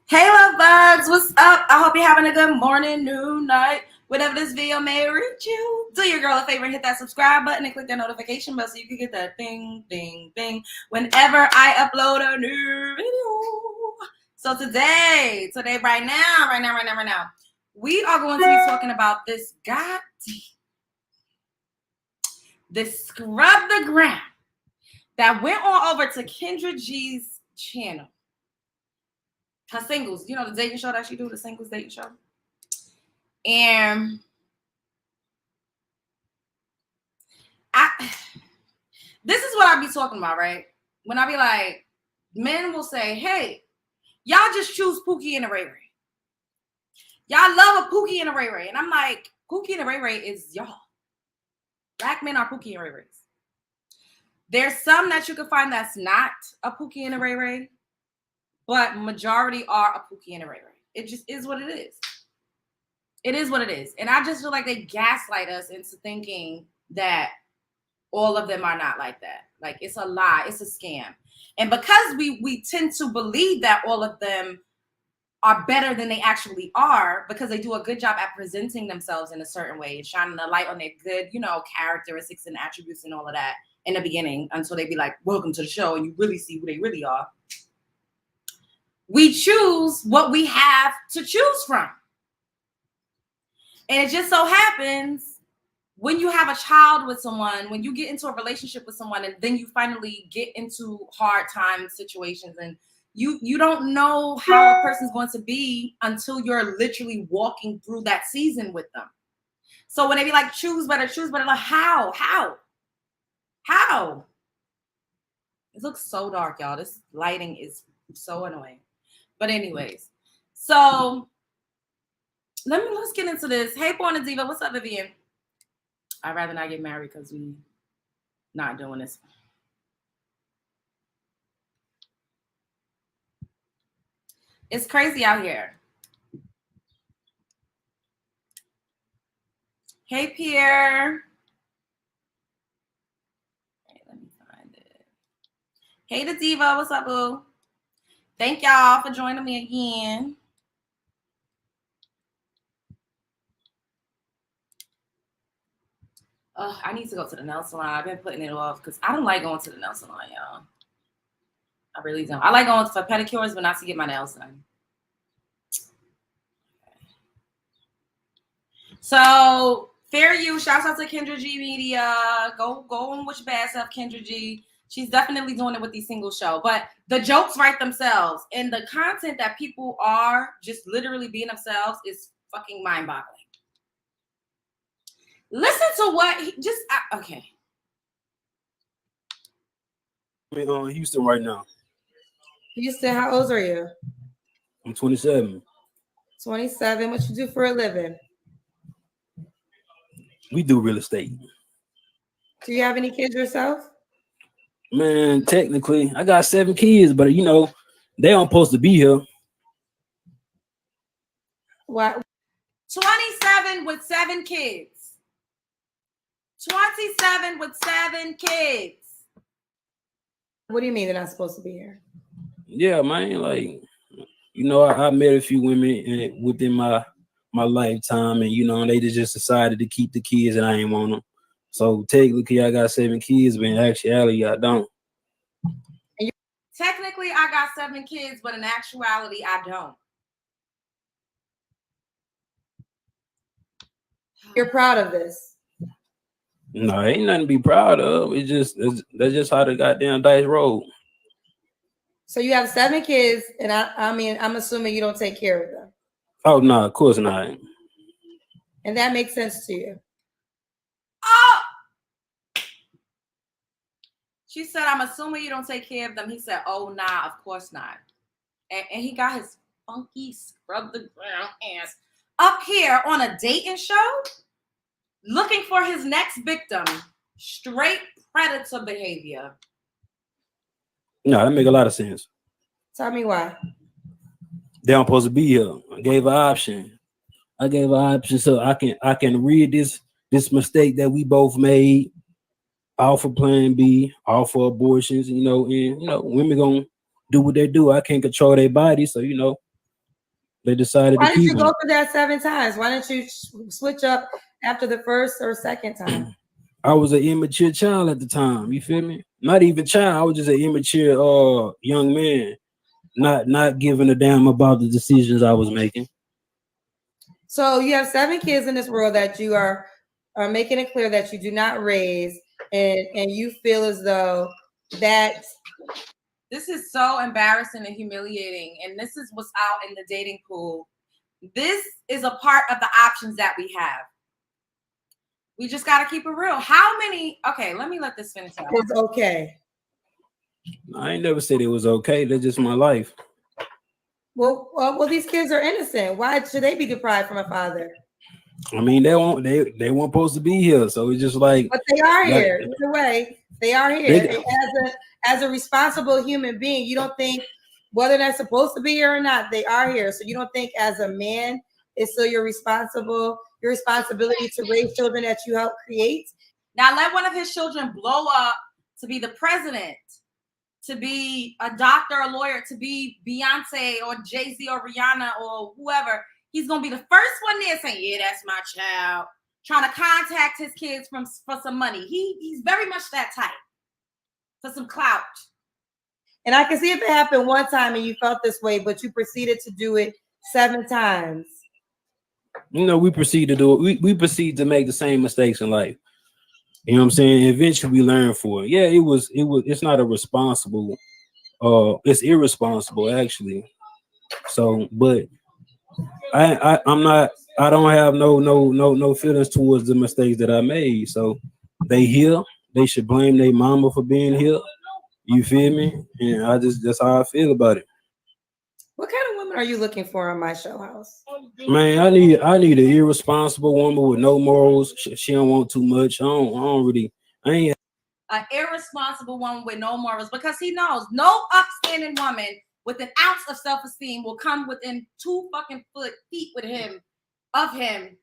Hey love bugs, what's up? I hope you're having a good morning, noon, night, whatever this video may reach you. Do your girl a favor and hit that subscribe button and click that notification bell so you can get that ding, ding, ding whenever I upload a new video. So today, right now, we are going to be talking about this scrub the gram that went on over to Kendra G's channel. Her singles, the dating show that she do, the singles dating show. And this is what I be talking about, right? When I be like, men will say, hey, y'all just choose Pookie and a Ray Ray. Y'all love a Pookie and a Ray Ray. And I'm like, Pookie and a Ray Ray is y'all. Black men are Pookie and Ray Rays. There's some that you can find that's not a Pookie and a Ray Ray, but majority are a Pookie and a Ray Ray. It just is what it is. It is what it is. And I just feel like they gaslight us into thinking that all of them are not like that. Like, it's a lie. It's a scam. And because we tend to believe that all of them are better than they actually are, because they do a good job at presenting themselves in a certain way and shining a light on their good, characteristics and attributes and all of that in the beginning, until they be like, welcome to the show, and you really see who they really are. We choose what we have to choose from. And it just so happens, when you have a child with someone, when you get into a relationship with someone, and then you finally get into hard time situations, and you don't know how a person's going to be until you're literally walking through that season with them. So when they be like, choose better, like, how? It looks so dark, y'all. This lighting is so annoying. But anyways, so let's get into this. Hey, Born Diva, what's up, Vivian? I'd rather not get married because we not doing this. It's crazy out here. Hey, Pierre. Okay, let me find it. Hey, the Diva, what's up, boo? Thank y'all for joining me again. I need to go to the nail salon. I've been putting it off because I don't like going to the nail salon, y'all. I really don't. I like going for pedicures, but not to get my nails done. Okay. So, fair you. Shouts out to Kendra G Media. Go and wish bad self, Kendra G. She's definitely doing it with these single show. But the jokes write themselves. And the content that people are just literally being themselves is fucking mind-boggling. Listen to what he just okay. I'm in Houston right now. Houston, how old are you? I'm 27. 27. What you do for a living? We do real estate. Do you have any kids yourself? Man, technically, I got 7 kids, but they don't supposed to be here. What? 27 with 7 kids. 27 with 7 kids. What do you mean they're not supposed to be here? Yeah, man. Like, I met a few women within my lifetime, and they just decided to keep the kids, and I ain't want them. So technically, I got 7 kids, but in actuality, I don't. Technically, I got 7 kids, but in actuality, I don't. You're proud of this? No, ain't nothing to be proud of. That's just how the goddamn dice roll. So you have 7 kids, and I'm assuming you don't take care of them. Oh no, of course not. And that makes sense to you. Oh, she said, I'm assuming you don't take care of them. He said, oh nah, of course not. And he got his funky scrub the ground ass up here on a dating show, looking for his next victim. Straight predator behavior. No, that make a lot of sense. Tell me why. They don't supposed to be here. I gave an option. So I can read this mistake that we both made. All for plan B, all for abortions, and women gonna do what they do. I can't control their body, so They decided Why to did keep you them. go through that 7 times? Why didn't you switch up after the first or second time? I was an immature child at the time. You feel me? Not even child. I was just an immature young man, not giving a damn about the decisions I was making. So you have 7 kids in this world that you are making it clear that you do not raise, and you feel as though that this is so embarrassing and humiliating, and this is what's out in the dating pool. This is a part of the options that we have. We just got to keep it real. How many? Okay, let me let this finish out. It's okay. I ain't never said it was okay. That's just my life. Well, these kids are innocent. Why should they be deprived from a father? I mean, they weren't supposed to be here, so it's just like. But they are here. Either way, they are here. They, as a responsible human being, you don't think whether they're supposed to be here or not, they are here. So you don't think as a man, it's still your responsibility to raise children that you help create? Now let one of his children blow up to be the president, to be a doctor, a lawyer, to be Beyonce or Jay-Z or Rihanna or whoever. He's gonna be the first one there saying, "Yeah, that's my child." Trying to contact his kids for some money. He's very much that type, for some clout. And I can see if it happened one time and you felt this way, but you proceeded to do it 7 times. You know, we proceed to do it. We proceed to make the same mistakes in life. You know what I'm saying? Eventually we learn for it. Yeah, it's not a responsible, it's irresponsible actually. So, but I don't have no feelings towards the mistakes that I made. So they here, they should blame their mama for being here. You feel me? And that's how I feel about it. What kind of women are you looking for on my show house? Man, I need an irresponsible woman with no morals. She don't want too much. I ain't an irresponsible woman with no morals, because he knows no upstanding woman with an ounce of self-esteem will come within 2 fucking feet with him, of him.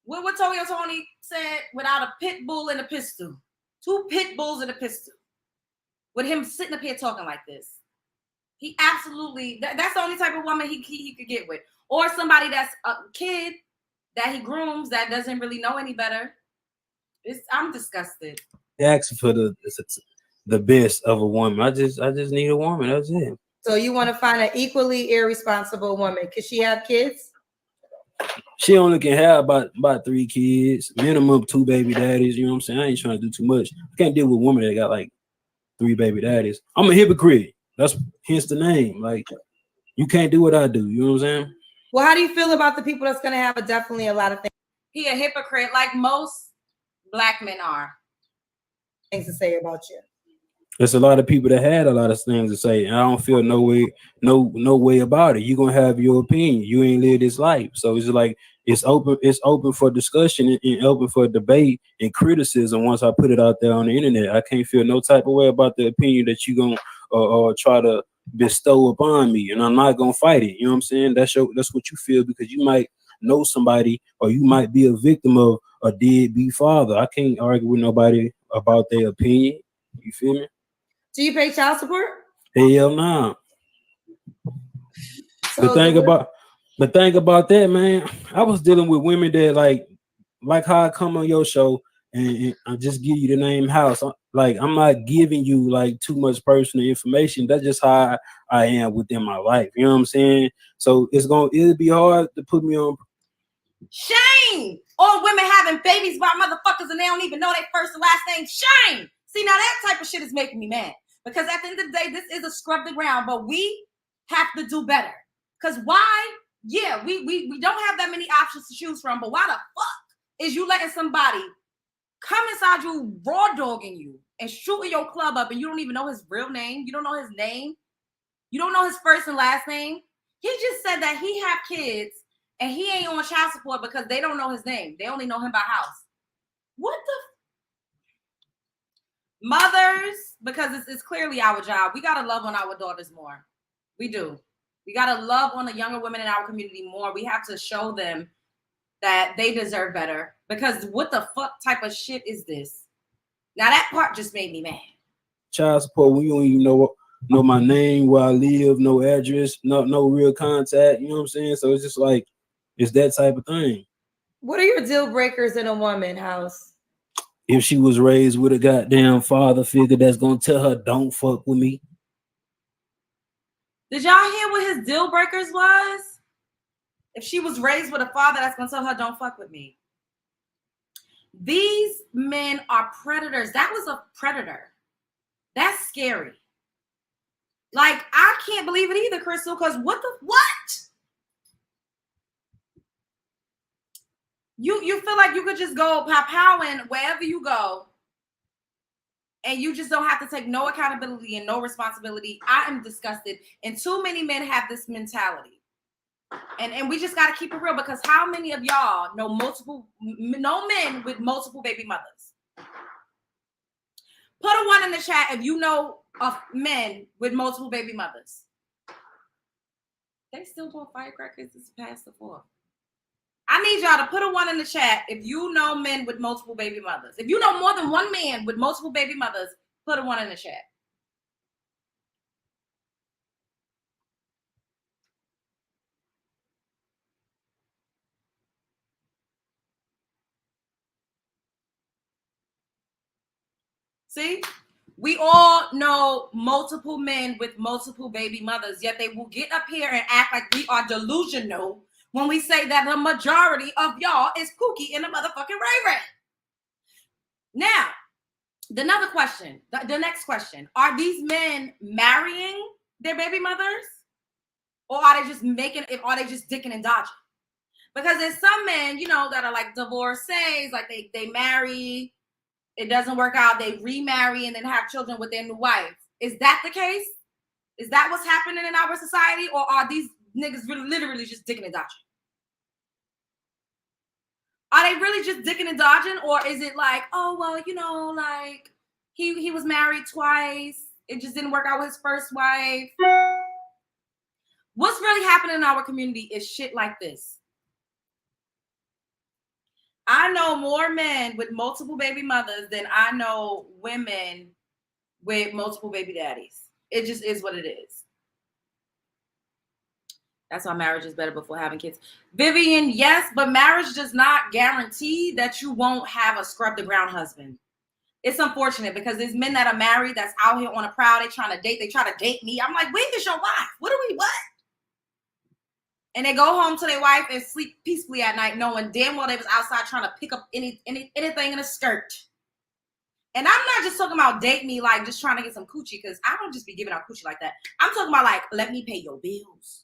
What Tony said, without a pit bull and a pistol. 2 pit bulls and a pistol. With him sitting up here talking like this. He absolutely, that's the only type of woman he could get with. Or somebody that's a kid that he grooms that doesn't really know any better. I'm disgusted. asking for the best of a woman. I just need a woman. That's it. So you want to find an equally irresponsible woman? Could she have kids? She only can have about 3 kids, minimum 2 baby daddies. You know what I'm saying? I ain't trying to do too much. I can't deal with women that got like 3 baby daddies. I'm a hypocrite. That's hence the name. Like, you can't do what I do. You know what I'm saying? Well, how do you feel about the people that's going to have definitely a lot of things? He a hypocrite, like most Black men are. Things to say about you. There's a lot of people that had a lot of things to say, and I don't feel no way about it. You're gonna have your opinion. You ain't lived this life, so it's like it's open for discussion and open for debate and criticism. Once I put it out there on the internet, I can't feel no type of way about the opinion that you gonna try to bestow upon me, and I'm not gonna fight it. You know what I'm saying? That's what you feel, because you might know somebody, or you might be a victim of a deadbeat father. I can't argue with nobody about their opinion. You feel me? Do you pay child support? Hell nah. So the thing about that, man, I was dealing with women that like how I come on your show and I just give you the name house. Like, I'm not giving you like too much personal information. That's just how I am within my life. You know what I'm saying? So it'll be hard to put me on. Shame! All women having babies by motherfuckers and they don't even know their first and last name. Shame! See, now that type of shit is making me mad. Because at the end of the day, this is a scrub the ground, but we have to do better. Because why? Yeah, we don't have that many options to choose from, but why the fuck is you letting somebody come inside you, raw dogging you, and shooting your club up, and you don't even know his real name? You don't know his name? You don't know his first and last name? He just said that he have kids, and he ain't on child support because they don't know his name. They only know him by house. What the? Mothers, because it's clearly our job. We got to love on our daughters more. We do. We got to love on the younger women in our community more. We have to show them that they deserve better. Because what the fuck type of shit is this? Now that part just made me mad. Child support when you don't even know know my name, where I live, no address, no real contact. You know what I'm saying? So it's just like it's that type of thing. What are your deal breakers in a woman, House? If she was raised with a goddamn father figure that's gonna tell her don't fuck with me. Did y'all hear what his deal breakers was? If she was raised with a father that's gonna tell her don't fuck with me. These men are predators. That was a predator. That's scary. Like, I can't believe it either, Crystal, because what? You feel like you could just go pow-powing wherever you go, and you just don't have to take no accountability and no responsibility. I am disgusted. And too many men have this mentality. And we just got to keep it real, because how many of y'all know men with multiple baby mothers? Put a 1 in the chat if you know of men with multiple baby mothers. They still doing firecrackers. It's past the 4. I need y'all to put a 1 in the chat if you know men with multiple baby mothers. If you know more than one man with multiple baby mothers, put a 1 in the chat. See? We all know multiple men with multiple baby mothers, yet they will get up here and act like we are delusional when we say that the majority of y'all is Pookie in the motherfucking Ray Ray. Now, the next question. Are these men marrying their baby mothers? Or are they just dicking and dodging? Because there's some men, that are like divorcees, like they marry, it doesn't work out, they remarry and then have children with their new wife. Is that the case? Is that what's happening in our society? Or are these niggas really literally just dicking and dodging? Are they really just dicking and dodging? Or is it like, oh, well, like he was married twice. It just didn't work out with his first wife. What's really happening in our community is shit like this. I know more men with multiple baby mothers than I know women with multiple baby daddies. It just is what it is. That's why marriage is better before having kids. Vivian, yes, but marriage does not guarantee that you won't have a scrub the ground husband. It's unfortunate because there's men that are married that's out here on a prowl. They try to date me. I'm like, where is your wife? What? And they go home to their wife and sleep peacefully at night, knowing damn well they was outside trying to pick up anything in a skirt. And I'm not just talking about date me, like just trying to get some coochie, because I don't just be giving out coochie like that. I'm talking about like, let me pay your bills.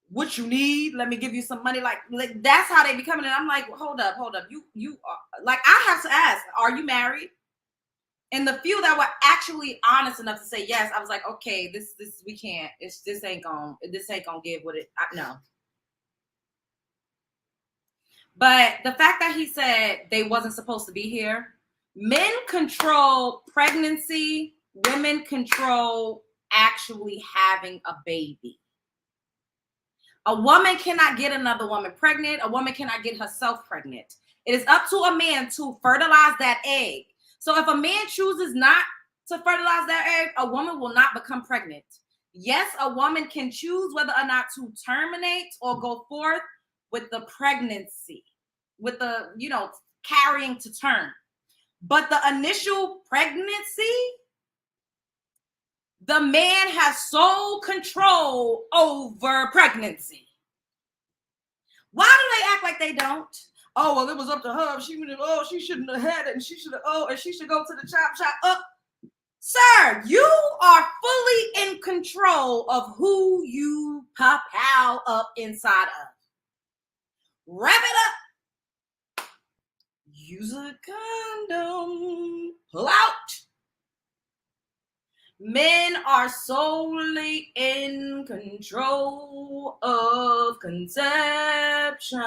What you need? Let me give you some money. Like that's how they be coming. And I'm like, hold up. You are, like, I have to ask, are you married? And the few that were actually honest enough to say yes, I was like, okay, this we can't. This ain't gonna give what it. No. But the fact that he said they wasn't supposed to be here, men control pregnancy, women control actually having a baby. A woman cannot get another woman pregnant. A woman cannot get herself pregnant. It is up to a man to fertilize that egg. So if a man chooses not to fertilize that egg, a woman will not become pregnant. Yes, a woman can choose whether or not to terminate or go forth with the pregnancy, with the, carrying to term. But the initial pregnancy, the man has sole control over pregnancy. Why do they act like they don't? Oh, well, it was up to her. She shouldn't have had it, and she should go to the chop shop. Sir, you are fully in control of who you pop out up inside of. Wrap it up. Use a condom. Pull out. Men are solely in control of conception.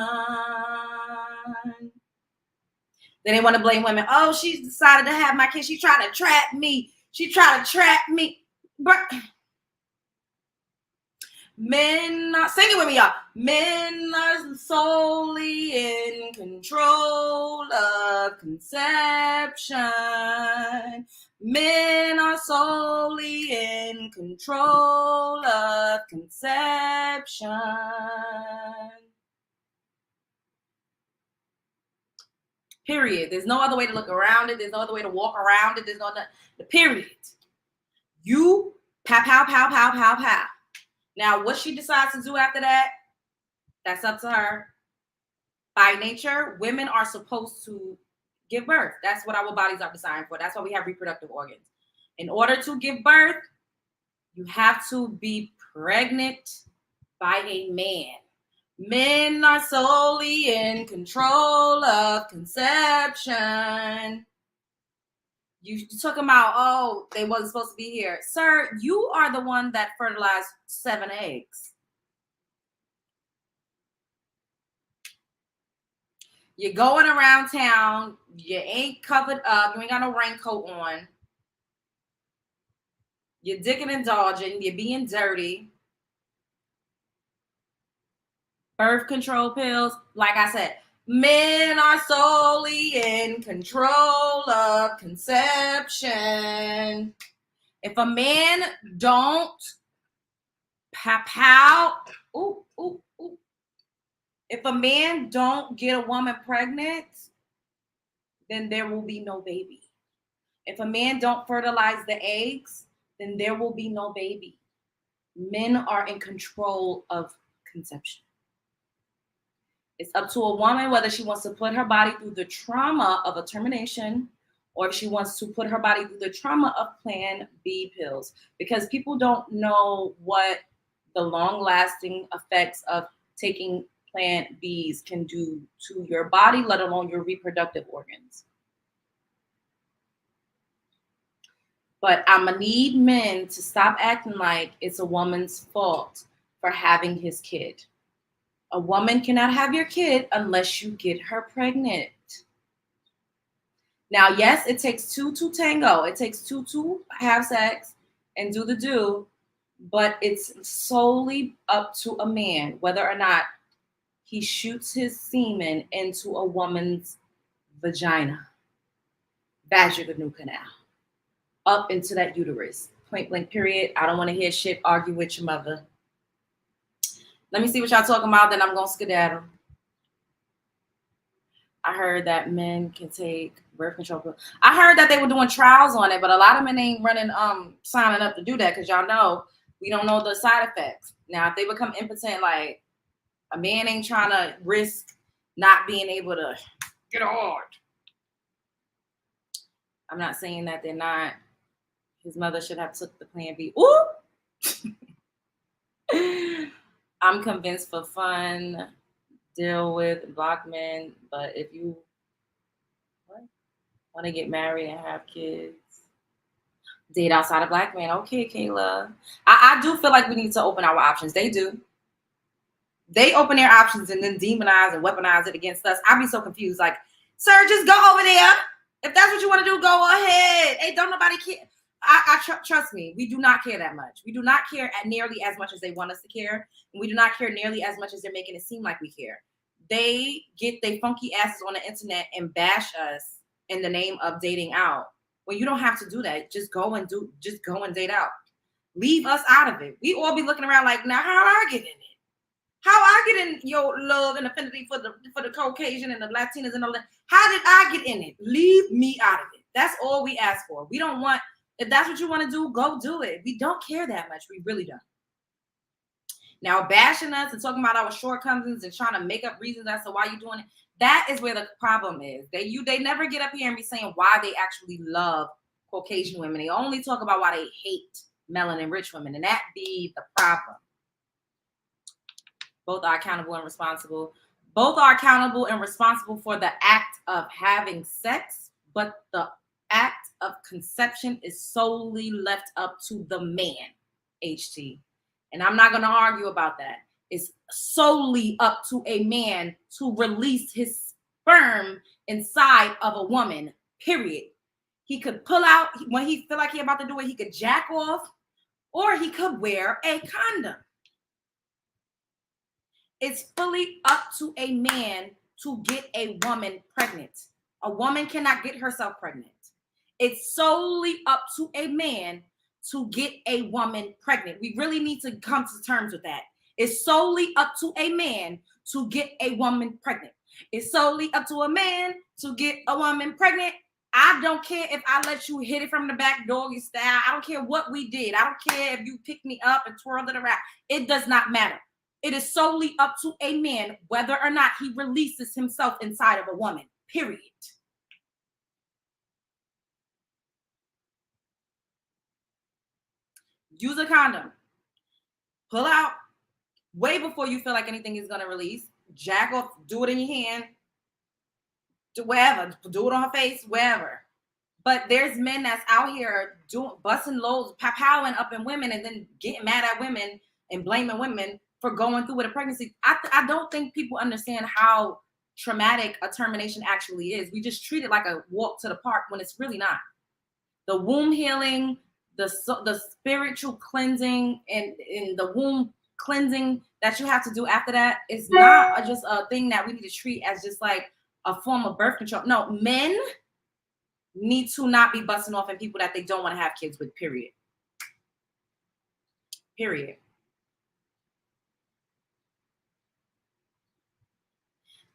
Then they want to blame women. Oh, she decided to have my kid. She tried to trap me. But Men are, sing it with me, y'all. Men are solely in control of conception. Men are solely in control of conception. Period. There's no other way to look around it. There's no other way to walk around it. There's no other. Period. You pow, pow, pow, pow, pow, pow. Now, what she decides to do after that, that's up to her. By nature, women are supposed to give birth. That's what our bodies are designed for. That's why we have reproductive organs. In order to give birth, you have to be pregnant by a man. Men are solely in control of conception. You talking about, oh, they wasn't supposed to be here. Sir, you are the one that fertilized 7 eggs. You're going around town. You ain't covered up. You ain't got no raincoat on. You're dicking and dodging. You're being dirty. Birth control pills. Like I said, men are solely in control of conception. If a man don't pop out, ooh, ooh, ooh. If a man don't get a woman pregnant, then there will be no baby. If a man don't fertilize the eggs, then there will be no baby. Men are in control of conception. It's up to a woman whether she wants to put her body through the trauma of a termination or if she wants to put her body through the trauma of Plan B pills. Because people don't know what the long-lasting effects of taking Plan Bs can do to your body, let alone your reproductive organs. But I'm going to need men to stop acting like it's a woman's fault for having his kid. A woman cannot have your kid unless you get her pregnant. Now, yes, it takes two to tango. It takes two to have sex and do the do, but it's solely up to a man whether or not he shoots his semen into a woman's vagina, vaginal canal, up into that uterus. Point blank, period. I don't want to hear shit. Argue with your mother. Let me see what y'all talking about, then I'm going to skedaddle. I heard that men can take birth control. I heard that they were doing trials on it, but a lot of men ain't running, signing up to do that because y'all know we don't know the side effects. Now, if they become impotent, like a man ain't trying to risk not being able to get hard. I'm not saying that they're not. His mother should have took the Plan B. Ooh! I'm convinced for fun, deal with black men, but if you want to get married and have kids, date outside of black men, okay, Kayla. I do feel like we need to open our options. They do. They open their options and then demonize and weaponize it against us. I'd be so confused. Like, sir, just go over there. If that's what you want to do, go ahead. Hey, don't nobody care. Trust me, we do not care that much. We do not care nearly as much as they want us to care. And we do not care nearly as much as they're making it seem like we care. They get their funky asses on the internet and bash us in the name of dating out. When you don't have to do that. Just go and date out. Leave us out of it. We all be looking around like, now how I get in it? How I get in your love and affinity for the Caucasian and the Latinas and all that? How did I get in it? Leave me out of it. That's all we ask for. We don't want. If that's what you want to do, go do it. We don't care that much. We really don't. Now, bashing us and talking about our shortcomings and trying to make up reasons as to why you're doing it, that is where the problem is. They never get up here and be saying why they actually love Caucasian women. They only talk about why they hate melanin-rich women, and that be the problem. Both are accountable and responsible. Both are accountable and responsible for the act of having sex, but the act of conception is solely left up to the man, HT. And I'm not going to argue about that. It's solely up to a man to release his sperm inside of a woman, period. He could pull out when he feel like he's about to do it. He could jack off or he could wear a condom. It's fully up to a man to get a woman pregnant. A woman cannot get herself pregnant. It's solely up to a man to get a woman pregnant. We really need to come to terms with that. It's solely up to a man to get a woman pregnant. It's solely up to a man to get a woman pregnant. I don't care if I let you hit it from the back doggy style. I don't care what we did. I don't care if you picked me up and twirled it around. It does not matter. It is solely up to a man whether or not he releases himself inside of a woman, period. Use a condom. Pull out way before you feel like anything is going to release. Jack off, do it in your hand, do wherever, do it on her face, wherever. But there's men that's out here doing busting loads, powering up in women, and then getting mad at women and blaming women for going through with a pregnancy. I don't think people understand how traumatic a termination actually is. We just treat it like a walk to the park when it's really not. The womb healing, the spiritual cleansing, and the womb cleansing that you have to do after that is not just a thing that we need to treat as just like a form of birth control. No, men need to not be busting off in people that they don't want to have kids with, period. Period.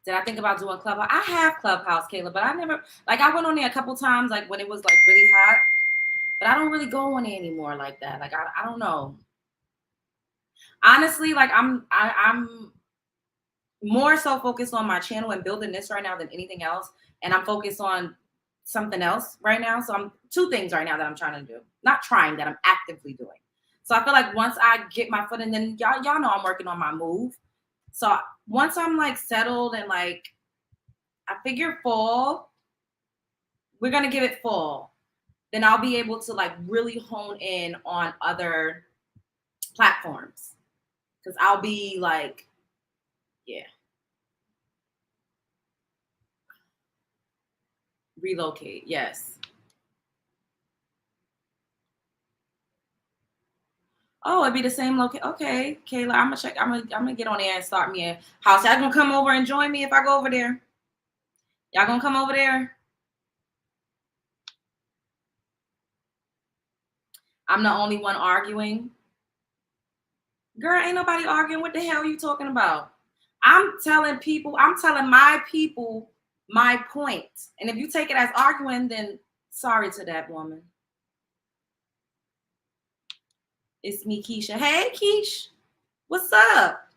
Did I think about doing Clubhouse? I have Clubhouse, Kayla, but I never, like, I went on there a couple times, like, when it was, like, really hot, but I don't really go on there anymore like that. Like, I don't know. Honestly, like, I'm more so focused on my channel and building this right now than anything else, and I'm focused on something else right now. So I'm two things right now that I'm trying to do. Not trying, that I'm actively doing. So I feel like once I get my foot in, then y'all know I'm working on my move. So once I'm like settled and like I figure fall, we're gonna give it fall, then I'll be able to like really hone in on other platforms. Cause I'll be like, yeah. Relocate, yes. Oh, it'd be the same location. Okay, Kayla, I'm gonna check. I'm gonna get on there and start me a house. Y'all gonna come over and join me if I go over there? Y'all gonna come over there? I'm the only one arguing. Girl, ain't nobody arguing. What the hell are you talking about? I'm telling my people my point. And if you take it as arguing, then sorry to that woman. It's me, Keisha. Hey, Keish. What's up?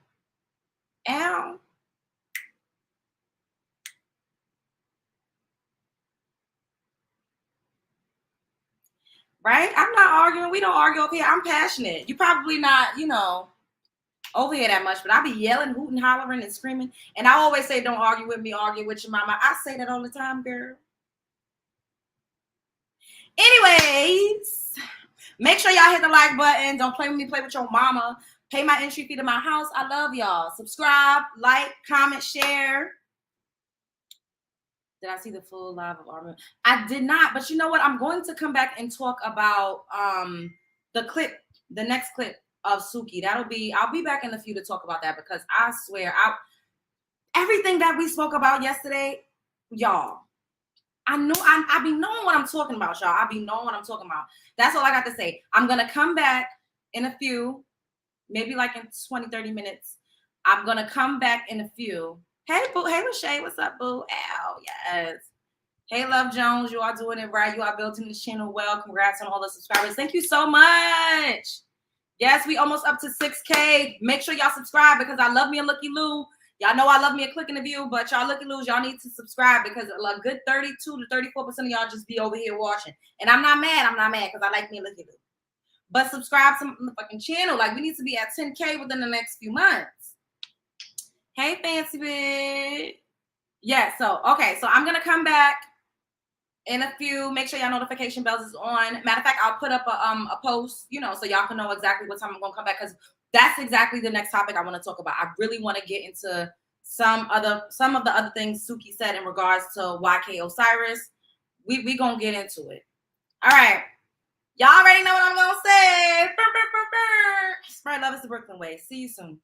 Ow. Right? I'm not arguing. We don't argue up here. I'm passionate. You're probably not, over here that much, but I be yelling, hooting, hollering, and screaming. And I always say, don't argue with me, argue with your mama. I say that all the time, girl. Anyways, make sure y'all hit the like button. Don't play with me, play with your mama. Pay my entry fee to my house. I love y'all. Subscribe, like, comment, share. Did I see the full live of argument? I did not, but you know what? I'm going to come back and talk about the next clip of Suki. I'll be back in a few to talk about that, because I swear everything that we spoke about yesterday, y'all, I be knowing what I'm talking about, y'all. I be knowing what I'm talking about. That's all I got to say. I'm gonna come back in a few, maybe like in 20-30 minutes. I'm gonna come back in a few. Hey boo, hey Lachey, what's up, boo? Ow, yes. Hey Love Jones, you are doing it right. You are building this channel well. Congrats on all the subscribers. Thank you so much. Yes, we almost up to 6K. Make sure y'all subscribe, because I love me a Looky Loo. Y'all know I love me a click in the view, but y'all Looky Loos, y'all need to subscribe, because a good 32 to 34% of y'all just be over here watching. And I'm not mad because I like me a Looky Loo. But subscribe to the fucking channel. Like, we need to be at 10K within the next few months. Hey, Fancy Bit. Yeah, so I'm going to come back in a few. Make sure y'all notification bells is on. Matter of fact, I'll put up a post, so y'all can know exactly what time I'm going to come back, because that's exactly the next topic I want to talk about. I really want to get into some of the other things Suki said in regards to YK Osiris. We going to get into it. All right. Y'all already know what I'm going to say. Spread love is the Brooklyn way. See you soon.